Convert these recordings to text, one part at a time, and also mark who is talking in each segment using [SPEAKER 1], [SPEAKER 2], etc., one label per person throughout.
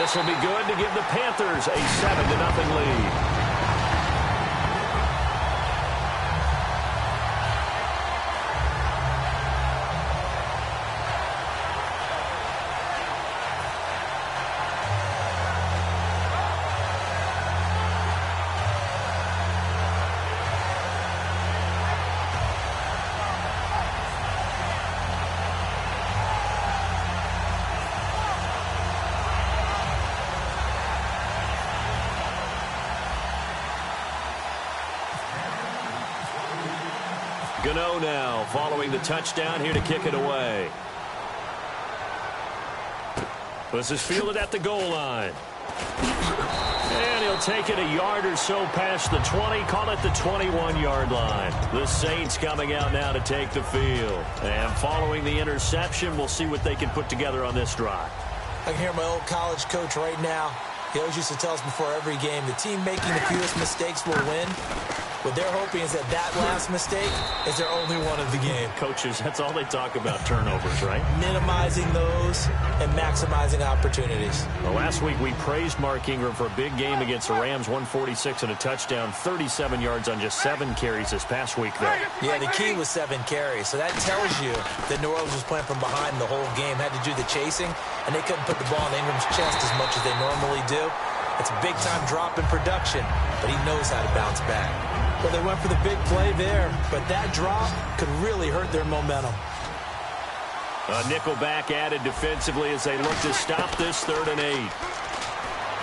[SPEAKER 1] This will be good to give the Panthers a 7-0 lead. Gano now following the touchdown here to kick it away. This is fielded at the goal line. And he'll take it a yard or so past the 20, call it the 21-yard line. The Saints coming out now to take the field. And following the interception, we'll see what they can put together on this drive.
[SPEAKER 2] I can hear my old college coach right now. He always used to tell us before every game, the team making the fewest mistakes will win. What they're hoping is that last mistake is their only one of the game.
[SPEAKER 1] Coaches, that's all they talk about, turnovers, right?
[SPEAKER 2] Minimizing those and maximizing opportunities.
[SPEAKER 1] Well, last week we praised Mark Ingram for a big game against the Rams, 146 and a touchdown, 37 yards on just 7 carries this past week, though.
[SPEAKER 2] Yeah, the key was 7 carries. So that tells you that New Orleans was playing from behind the whole game, had to do the chasing, and they couldn't put the ball in Ingram's chest as much as they normally do. It's a big-time drop in production, but he knows how to bounce back. Well, they went for the big play there, but that drop could really hurt their momentum.
[SPEAKER 1] A nickelback added defensively as they look to stop this 3rd and 8.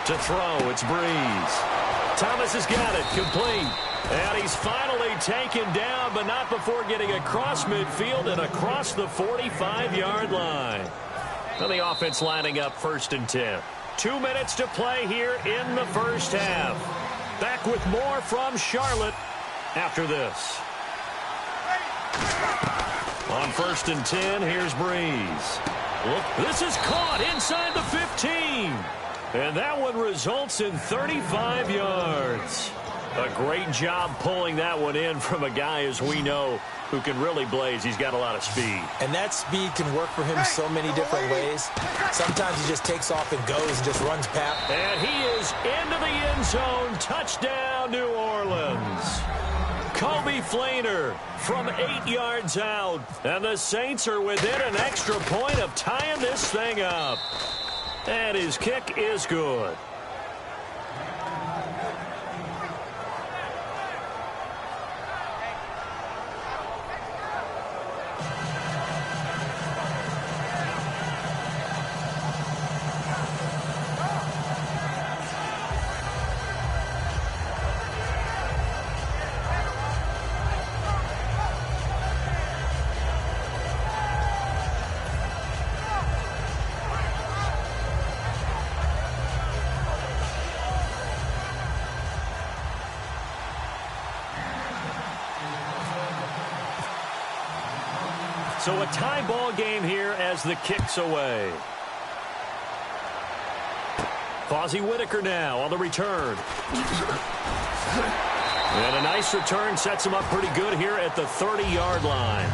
[SPEAKER 1] To throw, it's Breeze. Thomas has got it, complete. And he's finally taken down, but not before getting across midfield and across the 45-yard line. Well, the offense lining up 1st and 10. 2 minutes to play here in the first half. Back with more from Charlotte after this. On 1st and 10, here's Breeze. Look, this is caught inside the 15. And that one results in 35 yards. A great job pulling that one in from a guy, as we know, who can really blaze. He's got a lot of speed. And that speed can work for him so many different ways. Sometimes he just takes off and goes and just runs past. And he is into the end zone. Touchdown, New Orleans. Kobe Flainer from 8 yards out. And the Saints are within an extra point of tying this thing up. And his kick is good. So a tie ball game here as the kick's away. Fozzie Whitaker now on the return. And a nice return sets him up pretty good here at the 30-yard line.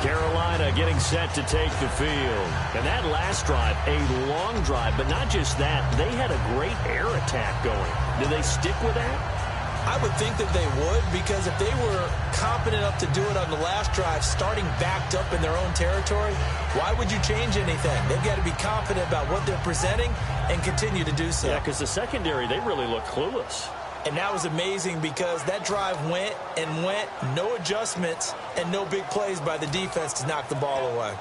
[SPEAKER 1] Carolina getting set to take the field. And that last drive, a long drive, but not just that. They had a great air attack going. Do they stick with that? I would think that they would, because if they were confident enough to do it on the last drive, starting backed up in their own territory, why would you change anything? They've got to be confident about what they're presenting and continue to do so. Yeah, because the secondary, they really look clueless. And that was amazing because that drive went and went, no adjustments, and no big plays by the defense to knock the ball away.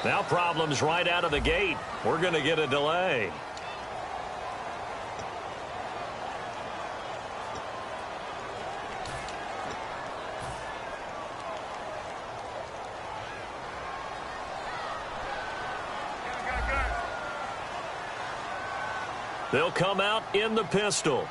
[SPEAKER 1] Now problems right out of the gate. We're going to get a delay. They'll come out in the pistol.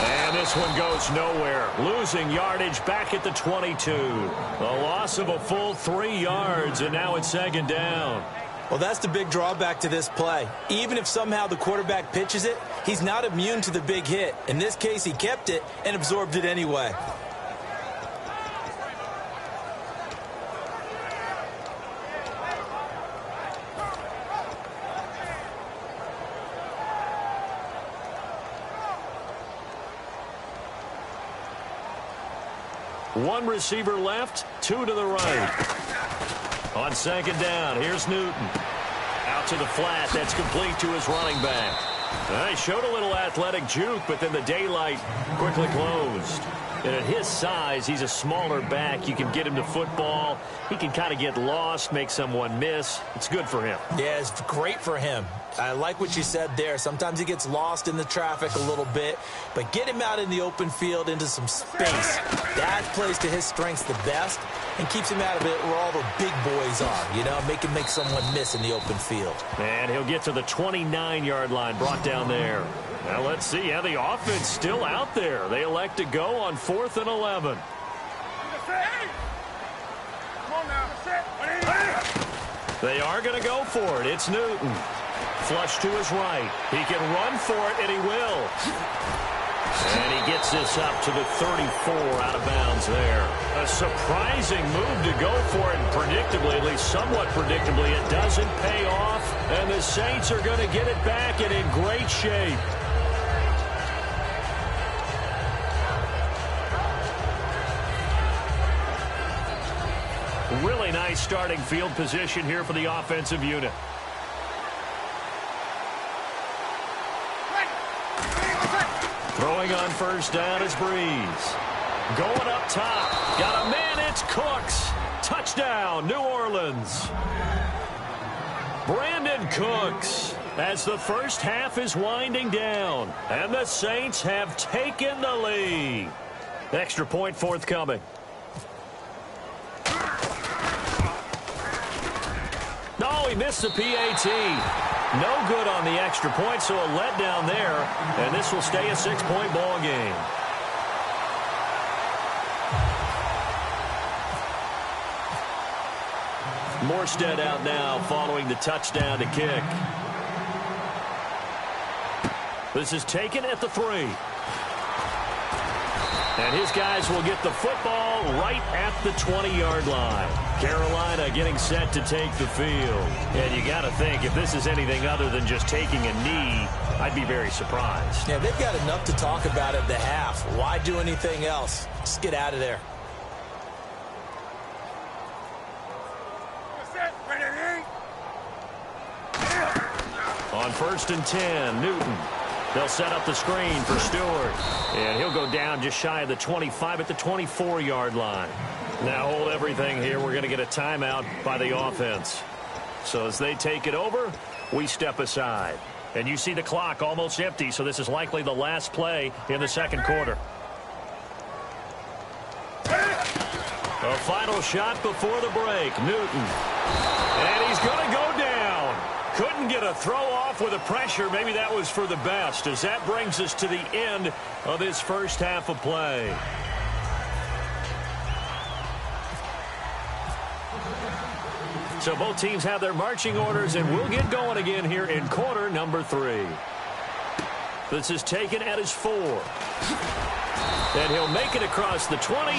[SPEAKER 1] And This one goes nowhere. Losing yardage back at the 22. A loss of a full 3 yards, and now it's second down.
[SPEAKER 2] Well, that's the big drawback to this play. Even if somehow the quarterback pitches it, he's not immune to the big hit. In this case, he kept it and absorbed it anyway.
[SPEAKER 1] One receiver left, 2 to the right. On second down, here's Newton. Out to the flat, that's complete to his running back. He showed a little athletic juke, but then the daylight quickly closed. And at his size, he's a smaller back. You can get him to football. He can kind of get lost, make someone miss. It's good for him. Yeah,
[SPEAKER 2] it's great for him. I like what you said there. Sometimes he gets lost in the traffic a little bit, but get him out in the open field into some space. That plays to his strengths the best and keeps him out of it where all the big boys are, you know, make someone miss in the open field.
[SPEAKER 1] And he'll get to the 29-yard line, brought down there. Now let's see how the offense still out there. They elect to go on 4th and 11. They are going to go for it. It's Newton. Flush to his right. He can run for it, and he will. And he gets this up to the 34 out of bounds there. A surprising move to go for it, and predictably, at least somewhat predictably, it doesn't pay off, and the Saints are going to get it back and in great shape. Really nice starting field position here for the offensive unit. Throwing on first down is Breeze. Going up top. Got a man, it's Cooks. Touchdown, New Orleans. Brandon Cooks as the first half is winding down. And the Saints have taken the lead. Extra point forthcoming. No, he missed the PAT. No good on the extra point, so a letdown there. And this will stay a 6-point ball game. Morstead out now following the touchdown to kick. This is taken at the 3. And his guys will get the football right at the 20-yard line. Carolina getting set to take the field. And you got to think, if this is anything other than just taking a knee, I'd be very surprised.
[SPEAKER 2] Yeah, they've got enough to talk about at the half. Why do anything else? Just get out of there.
[SPEAKER 1] On 1st and 10, Newton. They'll set up the screen for Stewart. And he'll go down just shy of the 25 at the 24-yard line. Now hold everything here. We're going to get a timeout by the offense. So as they take it over, we step aside. And you see the clock almost empty, so this is likely the last play in the second quarter. A final shot before the break. Newton. And he's going to go down. Couldn't get a throw off with the pressure. Maybe that was for the best, as that brings us to the end of this first half of play. So both teams have their marching orders, and we'll get going again here in quarter number 3. This is taken at his 4. And he'll make it across the 20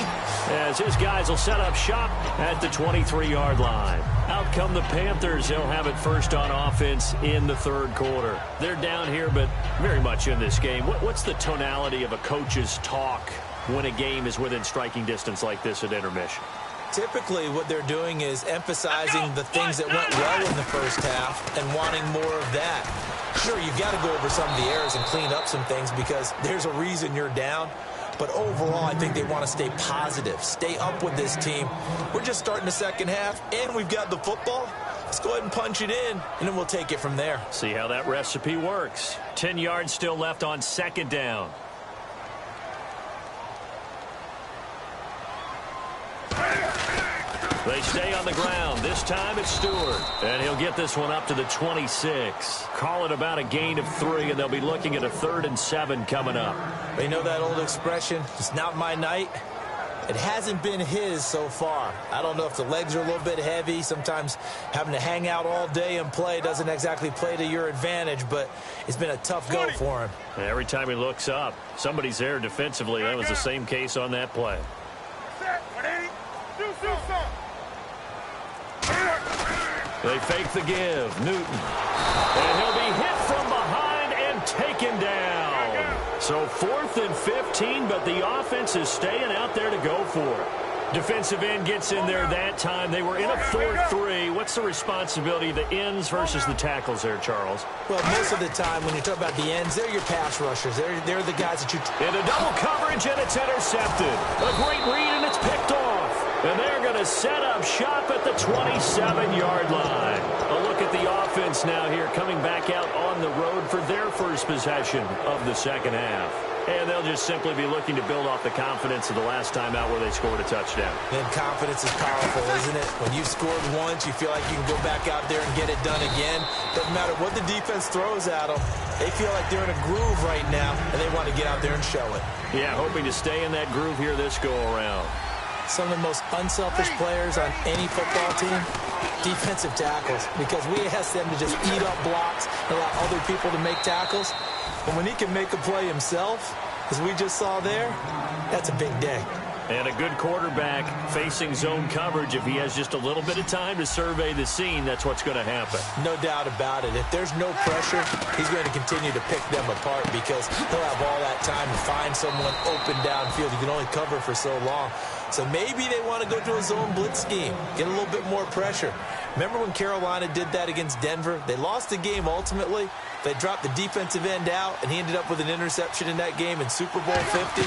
[SPEAKER 1] as his guys will set up shop at the 23-yard line. Out come the Panthers. They'll have it first on offense in the third quarter. They're down here, but very much in this game. What's the tonality of a coach's talk when a game is within striking distance like this at intermission?
[SPEAKER 2] Typically, what they're doing is emphasizing the things that went well in the first half and wanting more of that. Sure, you've got to go over some of the errors and clean up some things because there's a reason you're down. But overall, I think they want to stay positive, stay up with this team. We're just starting the second half, and we've got the football. Let's go ahead and punch it in, and then we'll take it from there.
[SPEAKER 1] See how that recipe works. 10 yards still left on second down. They stay on the ground. This time it's Stewart. And he'll get this one up to the 26. Call it about a gain of 3, and they'll be looking at a 3rd and 7 coming up.
[SPEAKER 2] You know that old expression, it's not my night? It hasn't been his so far. I don't know if the legs are a little bit heavy. Sometimes having to hang out all day and play doesn't exactly play to your advantage, but it's been a tough go for him.
[SPEAKER 1] Every time he looks up, somebody's there defensively. That was the same case on that play. They fake the give. Newton. And he'll be hit from behind and taken down. So 4th and 15, but the offense is staying out there to go for it. Defensive end gets in there that time. They were in a 4-3. What's the responsibility of the ends versus the tackles there, Charles?
[SPEAKER 2] Well, most of the time when you talk about the ends, they're your pass rushers. They're the guys that you...
[SPEAKER 1] In a double coverage, and it's intercepted. A great read, and it's picked off. And they're going to set up shop at the 27-yard line. A look at the offense now here, coming back out on the road for their first possession of the second half. And they'll just simply be looking to build off the confidence of the last time out where they scored a touchdown.
[SPEAKER 2] Then confidence is powerful, isn't it? When you've scored once, you feel like you can go back out there and get it done again. Doesn't matter what the defense throws at them. They feel like they're in a groove right now, and they want to get out there and show it.
[SPEAKER 1] Yeah, hoping to stay in that groove here this go-around.
[SPEAKER 2] Some of the most unselfish players on any football team, defensive tackles, because we ask them to just eat up blocks and allow other people to make tackles. But when he can make a play himself, as we just saw there, that's a big day.
[SPEAKER 1] And a good quarterback facing zone coverage. If he has just a little bit of time to survey the scene, that's what's going to happen.
[SPEAKER 2] No doubt about it. If there's no pressure, he's going to continue to pick them apart because he'll have all that time to find someone open downfield. You can only cover for so long. So maybe they want to go to a zone blitz scheme, get a little bit more pressure. Remember when Carolina did that against Denver? They lost the game ultimately. They dropped the defensive end out, and he ended up with an interception in that game in Super Bowl 50.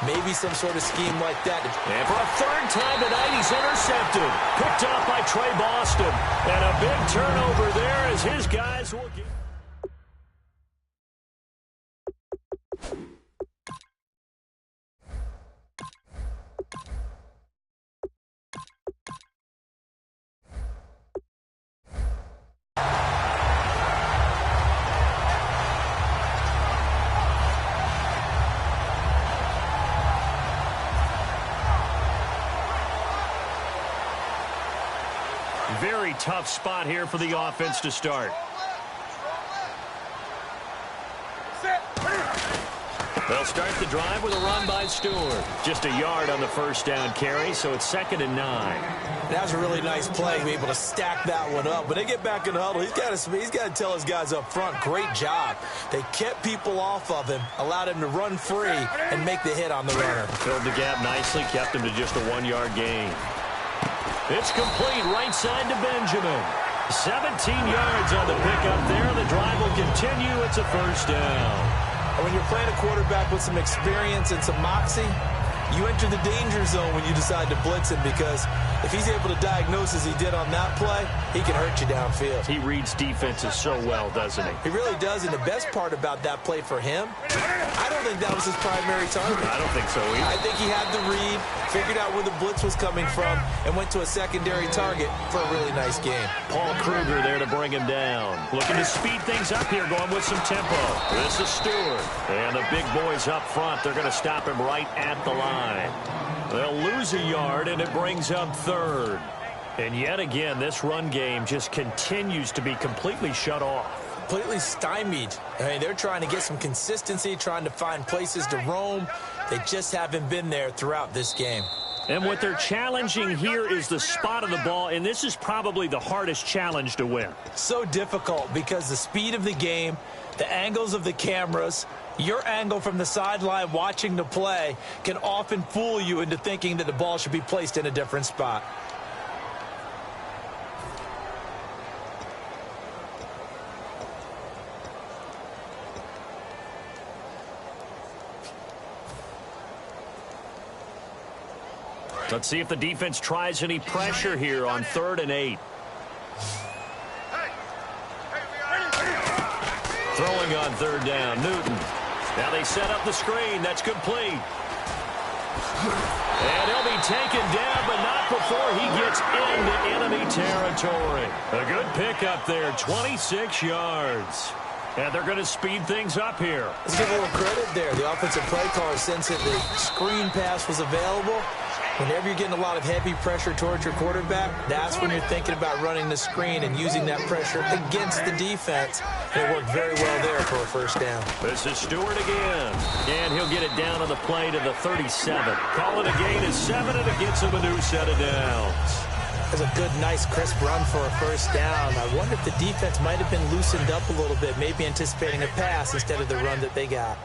[SPEAKER 2] Maybe some sort of scheme like that.
[SPEAKER 1] And for a 3rd time tonight, he's intercepted. Picked off by Trey Boston. And a big turnover there as his guys will get... Very tough spot here for the offense to start. They'll start the drive with a run by Stewart. Just a yard on the first down carry, so it's 2nd and 9.
[SPEAKER 2] That was a really nice play, be able to stack that one up. When they get back in the huddle, he's got to tell his guys up front, great job. They kept people off of him, allowed him to run free, and make the hit on the runner.
[SPEAKER 1] Filled the gap nicely, kept him to just a 1-yard gain. It's complete right side to Benjamin. 17 yards on the pickup there. The drive will continue. It's a first down.
[SPEAKER 2] When you're playing a quarterback with some experience and some moxie, you enter the danger zone when you decide to blitz him because if he's able to diagnose as he did on that play, he can hurt you downfield.
[SPEAKER 1] He reads defenses so well, doesn't he?
[SPEAKER 2] He really does, and the best part about that play for him, I don't think that was his primary target.
[SPEAKER 1] I don't think so either.
[SPEAKER 2] I think he had the read, figured out where the blitz was coming from, and went to a secondary target for a really nice game.
[SPEAKER 1] Paul Kruger there to bring him down. Looking to speed things up here, going with some tempo. This is Stewart. And the big boys up front, they're going to stop him right at the line. They'll lose a yard, and it brings up 3rd. And yet again, this run game just continues to be completely shut off.
[SPEAKER 2] Completely stymied. I mean, they're trying to get some consistency, trying to find places to roam. They just haven't been there throughout this game.
[SPEAKER 1] And what they're challenging here is the spot of the ball, and this is probably the hardest challenge to win.
[SPEAKER 2] So difficult because the speed of the game, the angles of the cameras, your angle from the sideline watching the play can often fool you into thinking that the ball should be placed in a different spot.
[SPEAKER 1] Let's see if the defense tries any pressure here on 3rd and 8. Throwing on 3rd down, Newton. Now they set up the screen. That's complete. And he'll be taken down, but not before he gets territory. A good pickup there, 26 yards. And they're going to speed things up here.
[SPEAKER 2] Let's give a little credit there. The offensive play caller sensed that the screen pass was available. Whenever you're getting a lot of heavy pressure towards your quarterback, that's when you're thinking about running the screen and using that pressure against the defense. And it worked very well there for a first down.
[SPEAKER 1] This is Stewart again. And he'll get it down on the play to the 37. Call it a gain of 7, and it gets him a new set of downs.
[SPEAKER 2] That's a good, nice, crisp run for a first down. I wonder if the defense might have been loosened up a little bit, maybe anticipating a pass instead of the run that they got.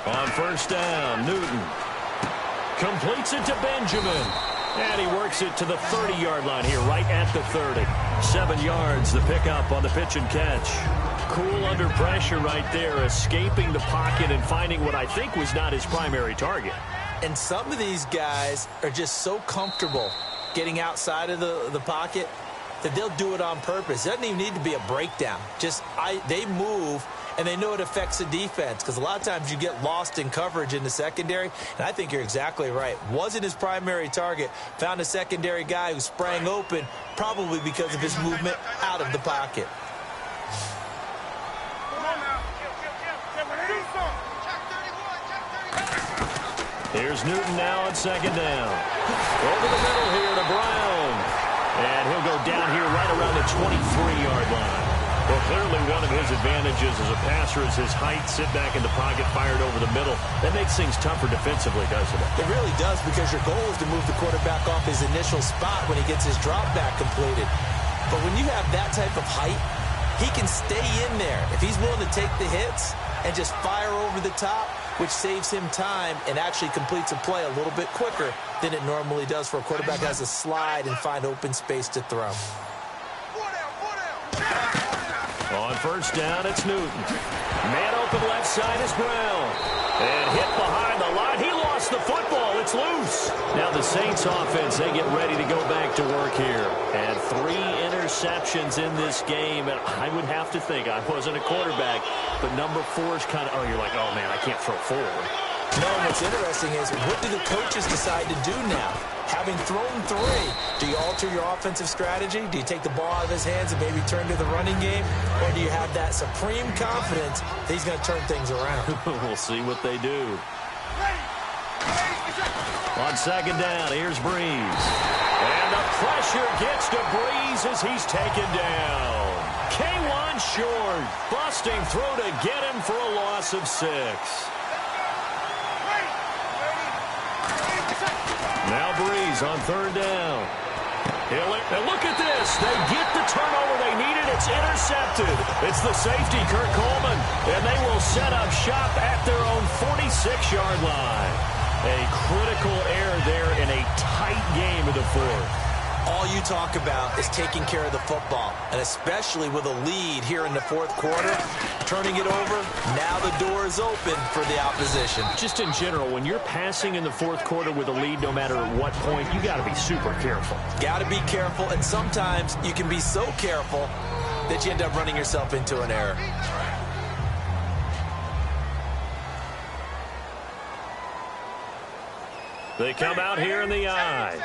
[SPEAKER 1] On first down, Newton completes it to Benjamin. And he works it to the 30-yard line here, right at the 30. 7 yards, the pickup on the pitch and catch. Cool under pressure right there, escaping the pocket and finding what I think was not his primary target.
[SPEAKER 2] And some of these guys are just so comfortable getting outside of the pocket that they'll do it on purpose. It doesn't even need to be a breakdown. They move, and they know it affects the defense, because a lot of times you get lost in coverage in the secondary, and I think you're exactly right. Wasn't his primary target. Found a secondary guy who sprang open, probably because of his movement out of the pocket.
[SPEAKER 1] Here's Newton now on second down. Over the middle here to Brown. And he'll go down here right around the 23-yard line. Well, clearly one of his advantages as a passer is his height. Sit back in the pocket, fired over the middle. That makes things tougher defensively, doesn't it?
[SPEAKER 2] It really does, because your goal is to move the quarterback off his initial spot when he gets his drop back completed. But when you have that type of height, he can stay in there. If he's willing to take the hits and just fire over the top, which saves him time and actually completes a play a little bit quicker than it normally does for a quarterback that has to slide and find open space to throw.
[SPEAKER 1] On first down, it's Newton. Man open left side is Brown. And hit behind the line. He lost the football. It's loose. Now the Saints offense, they get ready to go back to work here. And 3 interceptions in this game. And I would have to think, I wasn't a quarterback, but number 4 is kind of, you're like, oh, man, I can't throw forward.
[SPEAKER 2] No, what's interesting is, what do the coaches decide to do now? Having thrown 3, do you alter your offensive strategy? Do you take the ball out of his hands and maybe turn to the running game? Or do you have that supreme confidence that he's going to turn things around?
[SPEAKER 1] We'll see what they do. On second down, here's Breeze. And the pressure gets to Breeze as he's taken down. K1 short. Busting throw to get him for a loss of 6. Now Breeze on third down. And look at this. They get the turnover they needed. It's intercepted. It's the safety, Kurt Coleman. And they will set up shop at their own 46-yard line. A critical error there in a tight game in the 4th.
[SPEAKER 2] All you talk about is taking care of the football, and especially with a lead here in the 4th quarter, turning it over, now the door is open for the opposition.
[SPEAKER 1] Just in general, when you're passing in the 4th quarter with a lead, no matter at what point, you got to be super careful.
[SPEAKER 2] Got to be careful, and sometimes you can be so careful that you end up running yourself into an error.
[SPEAKER 1] They come out here in the eye.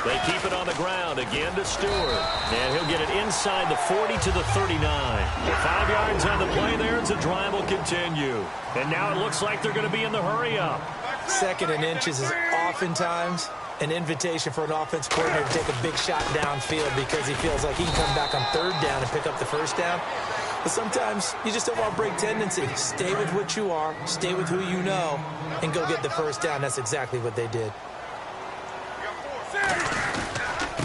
[SPEAKER 1] They keep it on the ground again to Stewart. And he'll get it inside the 40 to the 39. With 5 yards on the play there, and the drive will continue. And now it looks like they're going to be in the hurry-up.
[SPEAKER 2] 2nd and inches is oftentimes an invitation for an offense coordinator to take a big shot downfield because he feels like he can come back on 3rd down and pick up the first down. But sometimes you just don't want to break tendency. Stay with what you are, stay with who you know, and go get the first down. That's exactly what they did.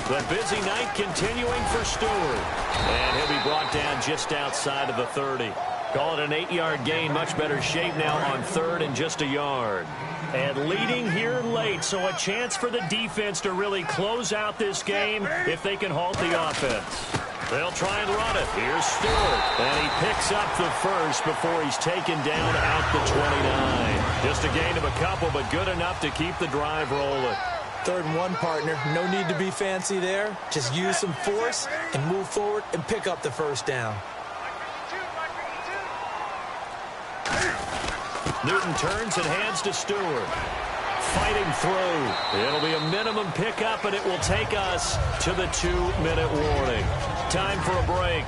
[SPEAKER 1] The busy night continuing for Stewart. And he'll be brought down just outside of the 30. Call it an 8-yard gain. Much better shape now on 3rd and just a yard. And leading here late, so a chance for the defense to really close out this game if they can halt the offense. They'll try and run it. Here's Stewart. And he picks up the first before he's taken down out the 29. Just a gain of a couple, but good enough to keep the drive rolling.
[SPEAKER 2] 3rd and 1, partner. No need to be fancy there. Just use some force and move forward and pick up the first down.
[SPEAKER 1] Newton turns and hands to Stewart. Fighting through. It'll be a minimum pickup, and it will take us to the 2-minute warning. Time for a break.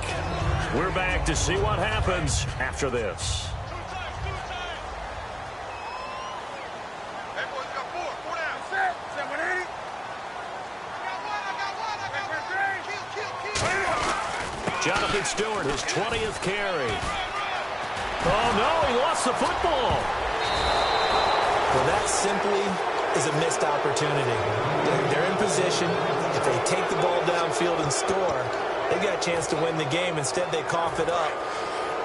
[SPEAKER 1] We're back to see what happens after this. Jonathan Stewart, his 20th carry. Oh, no, he lost the football.
[SPEAKER 2] Well, that simply is a missed opportunity. They're in position. If they take the ball downfield and score, they got a chance to win the game. Instead, they cough it up.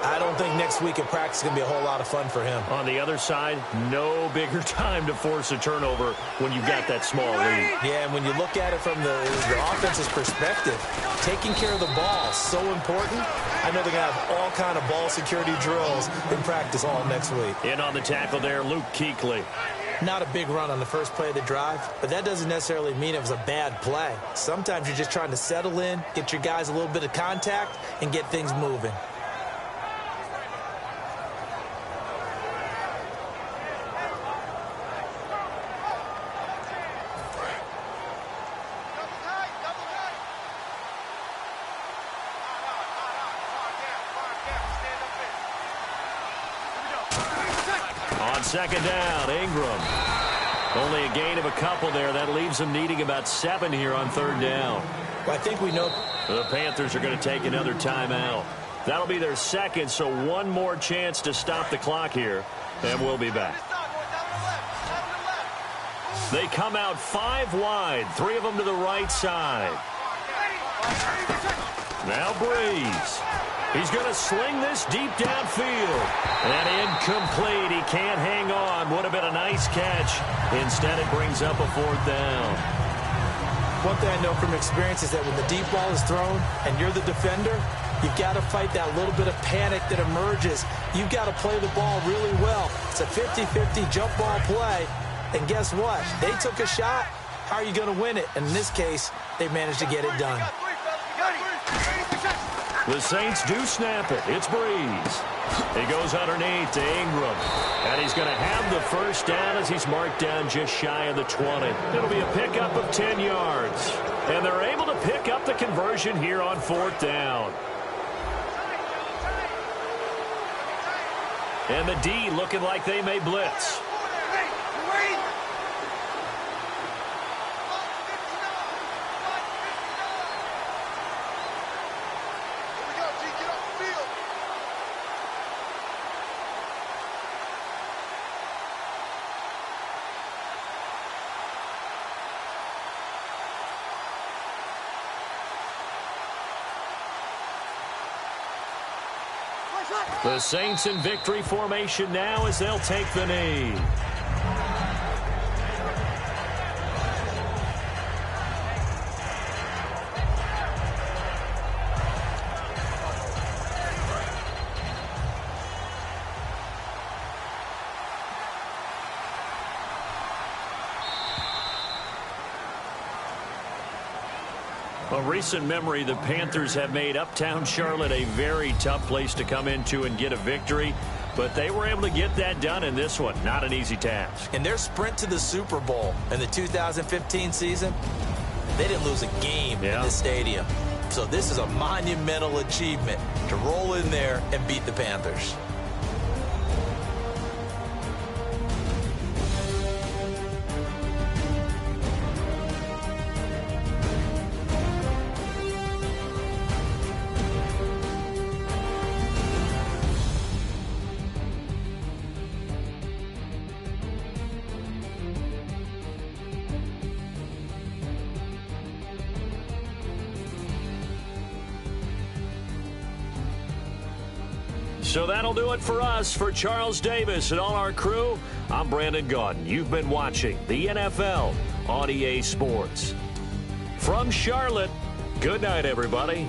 [SPEAKER 2] I don't think next week at practice is going to be a whole lot of fun for him.
[SPEAKER 1] On the other side, no bigger time to force a turnover when you've got that small lead.
[SPEAKER 2] Yeah, and when you look at it from the offense's perspective, taking care of the ball is so important. I know they're going to have all kind of ball security drills in practice all next week.
[SPEAKER 1] In on the tackle there, Luke Kuechly.
[SPEAKER 2] Not a big run on the first play of the drive, but that doesn't necessarily mean it was a bad play. Sometimes you're just trying to settle in, get your guys a little bit of contact, and get things moving.
[SPEAKER 1] Second down, Ingram. Only a gain of a couple there. That leaves them needing about 7 here on third down.
[SPEAKER 2] Well, I think we know
[SPEAKER 1] the Panthers are going to take another timeout. That'll be their second, so one more chance to stop the clock here, and we'll be back. They come out 5 wide, 3 of them to the right side. Now Breeze. He's going to sling this deep downfield. And incomplete. He can't hang on. Would have been a nice catch. Instead, it brings up a 4th down.
[SPEAKER 2] One thing I know from experience is that when the deep ball is thrown and you're the defender, you've got to fight that little bit of panic that emerges. You've got to play the ball really well. It's a 50-50 jump ball play. And guess what? They took a shot. How are you going to win it? And in this case, they managed to get it done.
[SPEAKER 1] The Saints do snap it. It's Breeze. He goes underneath to Ingram. And he's going to have the first down as he's marked down just shy of the 20. It'll be a pickup of 10 yards. And they're able to pick up the conversion here on 4th down. And the D looking like they may blitz. The Saints in victory formation now as they'll take the knee. A recent memory, the Panthers have made Uptown Charlotte a very tough place to come into and get a victory, but they were able to get that done in this one. Not an easy task.
[SPEAKER 2] In their sprint to the Super Bowl in the 2015 season, they didn't lose a game in this stadium. So this is a monumental achievement to roll in there and beat the Panthers.
[SPEAKER 1] So that'll do it for us. For Charles Davis and all our crew, I'm Brandon Gaudin. You've been watching the NFL on EA Sports. From Charlotte, good night, everybody.